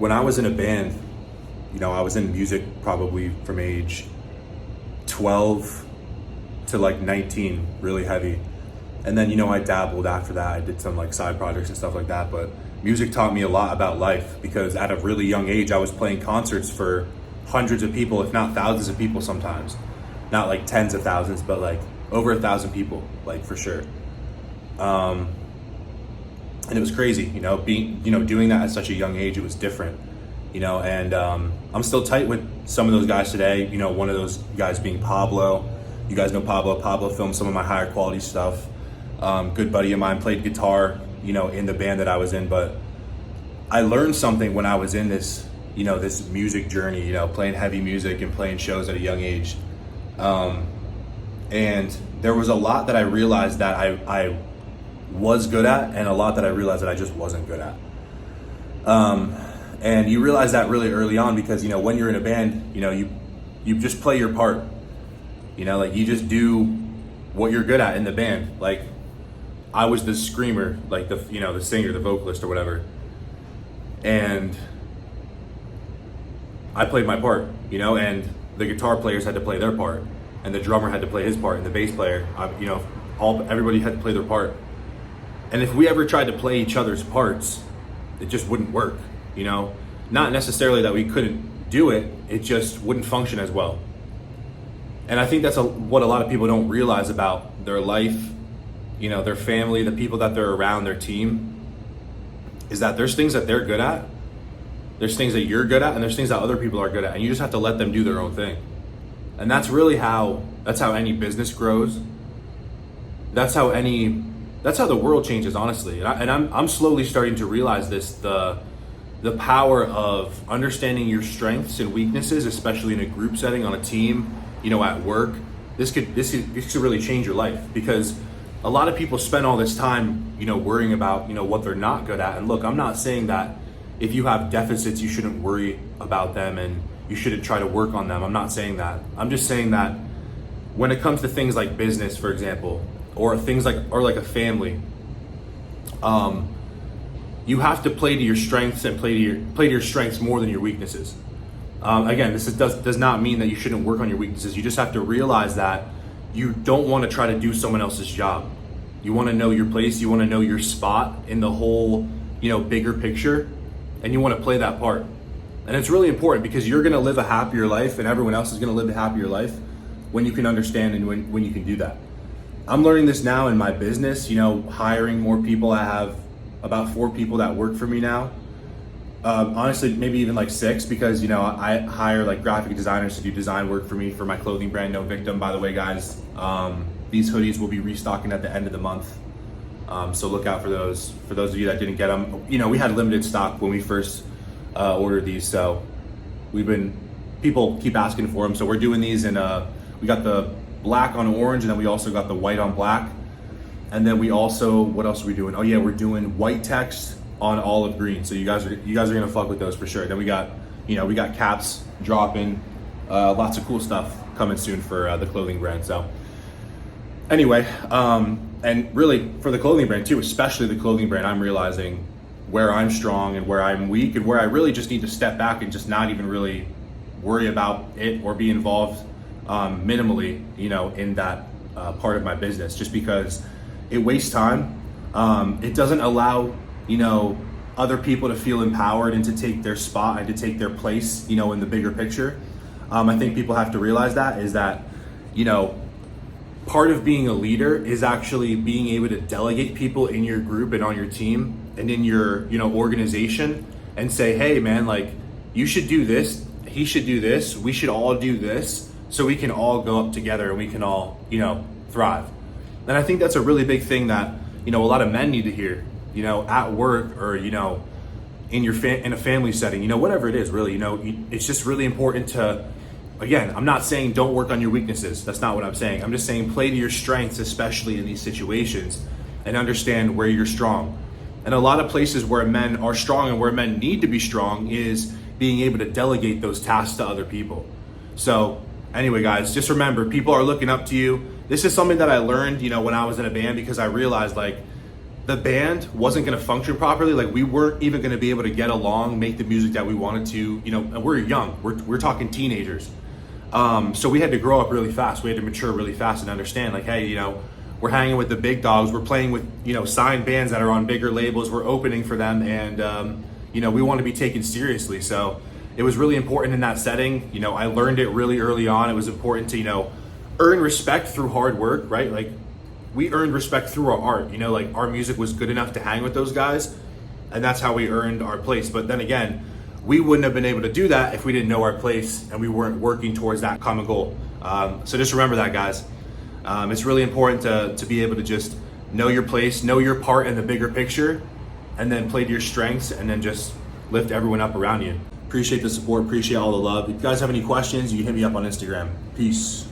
when I was in a band, I was in music probably from age 12 to like 19, really heavy. And then, I dabbled after that. I did some like side projects and stuff like that. But music taught me a lot about life because at a really young age, I was playing concerts for hundreds of people, if not thousands of people sometimes. Not like tens of thousands, but like over 1,000 people, like for sure. And it was crazy, doing that at such a young age. It was different, and I'm still tight with some of those guys today. One of those guys being Pablo. You guys know Pablo. Pablo filmed some of my higher quality stuff. Good buddy of mine, played guitar, in the band that I was in. But I learned something when I was in this, this music journey, playing heavy music and playing shows at a young age. And there was a lot that I realized that I was good at, and a lot that I realized that I just wasn't good at. And you realize that really early on because, when you're in a band, you just play your part. Like you just do what you're good at in the band. Like I was the screamer, like the singer, the vocalist or whatever. And I played my part, and the guitar players had to play their part, and the drummer had to play his part, and the bass player, everybody had to play their part. And if we ever tried to play each other's parts, it just wouldn't work, Not necessarily that we couldn't do it, it just wouldn't function as well. And I think that's what a lot of people don't realize about their life, their family, the people that they're around, their team, is that there's things that they're good at, there's things that you're good at, and there's things that other people are good at, and you just have to let them do their own thing. And that's really how any business grows. That's how the world changes, honestly. And I'm slowly starting to realize this, the power of understanding your strengths and weaknesses, especially in a group setting, on a team, at work. This could really change your life because a lot of people spend all this time, worrying about, what they're not good at. And look, I'm not saying that if you have deficits, you shouldn't worry about them and you shouldn't try to work on them. I'm not saying that. I'm just saying that when it comes to things like business, for example, or things like a family, you have to play to your strengths and play to your strengths more than your weaknesses. Again, this does not mean that you shouldn't work on your weaknesses. You just have to realize that you don't want to try to do someone else's job. You want to know your place. You want to know your spot in the whole, bigger picture, and you want to play that part. And it's really important because you're going to live a happier life, and everyone else is going to live a happier life when you can understand and when you can do that. I'm learning this now in my business, hiring more people. I have about 4 people that work for me now. Honestly, maybe even like 6 because, I hire like graphic designers to do design work for me for my clothing brand, No Victim. By the way, guys, these hoodies will be restocking at the end of the month. So look out for those. For those of you that didn't get them, we had limited stock when we first ordered these. So people keep asking for them. So we're doing these in, we got the black on orange, and then we also got the white on black. And then we also, what else are we doing? Oh yeah, we're doing white text on olive green. So you guys are gonna fuck with those for sure. Then we got, we got caps dropping, lots of cool stuff coming soon for the clothing brand. So anyway, and really for the clothing brand too, especially the clothing brand, I'm realizing where I'm strong and where I'm weak and where I really just need to step back and just not even really worry about it or be involved minimally, in that part of my business, just because it wastes time. It doesn't allow, other people to feel empowered and to take their spot and to take their place, in the bigger picture. I think people have to realize that, part of being a leader is actually being able to delegate people in your group and on your team and in your, organization and say, hey man, like you should do this, he should do this, we should all do this so we can all go up together and we can all, thrive. And I think that's a really big thing that, a lot of men need to hear, at work or, in a family setting, whatever it is really, it's just really important to, again, I'm not saying don't work on your weaknesses. That's not what I'm saying. I'm just saying play to your strengths, especially in these situations, and understand where you're strong. And a lot of places where men are strong and where men need to be strong is being able to delegate those tasks to other people. So anyway, guys, just remember, people are looking up to you. This is something that I learned, when I was in a band, because I realized like the band wasn't going to function properly. Like we weren't even going to be able to get along, make the music that we wanted to, you know, and we're young, we're talking teenagers. So we had to grow up really fast. We had to mature really fast and understand like, hey, you know, we're hanging with the big dogs. We're playing with, you know, signed bands that are on bigger labels. We're opening for them. And, you know, we want to be taken seriously. So it was really important in that setting. You know, I learned it really early on. It was important to, you know, earn respect through hard work, right? Like we earned respect through our art, you know, like our music was good enough to hang with those guys. And that's how we earned our place. But then again, we wouldn't have been able to do that if we didn't know our place and we weren't working towards that common goal. So just remember that, guys. It's really important to be able to just know your place, know your part in the bigger picture, and then play to your strengths and then just lift everyone up around you. Appreciate the support, appreciate all the love. If you guys have any questions, you can hit me up on Instagram. Peace.